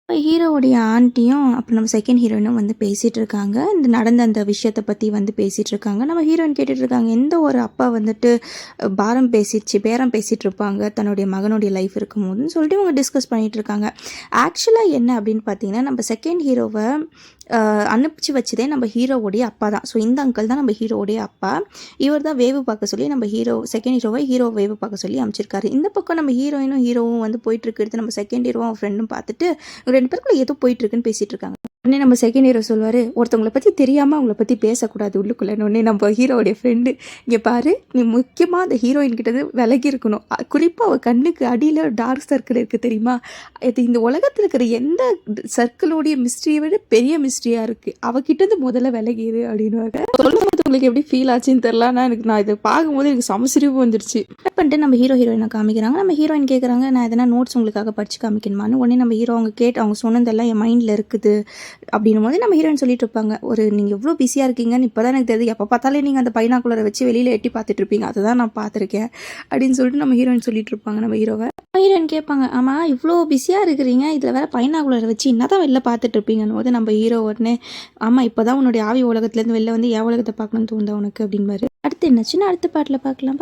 ஹீரோவுடைய ஆன்ட்டியும் அப்புறம் நம்ம செகண்ட் ஹீரோயினும் வந்து பேசிகிட்டு இருக்காங்க. இந்த நடந்த அந்த விஷயத்தை பற்றி வந்து பேசிகிட்டு இருக்காங்க. நம்ம ஹீரோயின் கேட்டுட்டு இருக்காங்க, எந்த ஒரு அப்பா வந்துட்டு பேரம் பேசிகிட்டு இருப்பாங்க தன்னுடைய மகனுடைய லைஃப் இருக்கும்போதுன்னு சொல்லிட்டு இவங்க டிஸ்கஸ் பண்ணிகிட்டு இருக்காங்க. ஆக்சுவலாக என்ன அப்படின்னு பார்த்தீங்கன்னா, நம்ம செகண்ட் ஹீரோவை அனுப்பிச்சு வச்சதே நம்ம ஹீரோவுடைய அப்பா தான். ஸோ இந்த அங்கிள் தான் நம்ம ஹீரோவுடைய அப்பா. இவர் தான் வேவு பார்க்க சொல்லி நம்ம செகண்ட் ஹீரோ வேவு பார்க்க சொல்லி அமைச்சிருக்காரு. இந்த பக்கம் நம்ம ஹீரோவும் வந்து போயிட்டுருக்கிறது நம்ம செகண்ட் ஹீரோவும் அவன் ஃப்ரெண்டும் பார்த்துட்டு 2 பேருக்குள்ள ஏதோ போயிட்டுருக்குன்னு பேசிகிட்டு இருக்காங்க. உடனே நம்ம செகண்ட் ஹீரோ சொல்வார், ஒருத்தவங்களை பற்றி தெரியாமல் அவங்கள பற்றி பேசக்கூடாது உள்ளுக்குள்ளே. உடனே நம்ம ஹீரோடைய ஃப்ரெண்டு, இங்கே பாரு, நீ முக்கியமாக அந்த ஹீரோயின் கிட்டது விலகி இருக்கணும். குறிப்பாக அவள் கண்ணுக்கு அடியில் டார்க் சர்க்கிள் இருக்குது தெரியுமா, இது இந்த உலகத்தில் இருக்கிற எந்த சர்க்கிளோடைய மிஸ்ட்ரியை விட பெரிய மிஸ்ட்ரியாக இருக்குது, அவகிட்டேருந்து முதல்ல விலகிடு அப்படின்னுவாங்க. சொல்லும்போது உங்களுக்கு எப்படி ஃபீல் ஆச்சுன்னு தெரில, ஆனால் நான் இதை பார்க்கும்போது எனக்கு சமசிரிப்பு வந்துருச்சு. பண்ணிட்டு நம்ம ஹீரோயினை காமிக்கிறாங்க. நம்ம ஹீரோயின் கேட்குறாங்க, நான் எதனா நோட்ஸ் உங்களுக்காக படித்து காமிக்கணுமான்னு. உடனே நம்ம ஹீரோ அவங்க சொன்னதெல்லாம் என் மைண்டில் இருக்குது அப்படின்னும் போது நம்ம ஹீரோயின் சொல்லிட்டு இருப்பாங்க, நீங்கள் எவ்வளோ பிஸியாக இருக்கீங்கன்னு இப்போ தான் எனக்கு தெரியுது, எப்போ பார்த்தாலே நீங்கள் அந்த பைனாக்குலரை வச்சு வெளியில் எட்டி பார்த்துட்டு இருப்பீங்க, அதை தான் நான் பார்த்துருக்கேன் அப்படின்னு சொல்லிட்டு நம்ம ஹீரோயின் சொல்லிட்டு இருப்பாங்க. நம்ம ஹீரோயின் கேட்பாங்க, ஆமாம் இவ்வளோ பிஸியாக இருக்கிறீங்க, இதில் வேறு பைனாக்குலரை வச்சு என்ன தான் வெளில பார்த்துட்டு இருப்பீங்கன்னு போது நம்ம ஹீரோ உடனே, ஆமாம் இப்போ தான் உன்னுடைய ஆவி உலகத்துலேருந்து வெளில வந்து என் உலகத்தை பார்க்கணும்னு தோணுதா உனக்கு அப்படின்பாரு. அடுத்து என்னாச்சுன்னு அடுத்த பாட்டில் பார்க்கலாம்.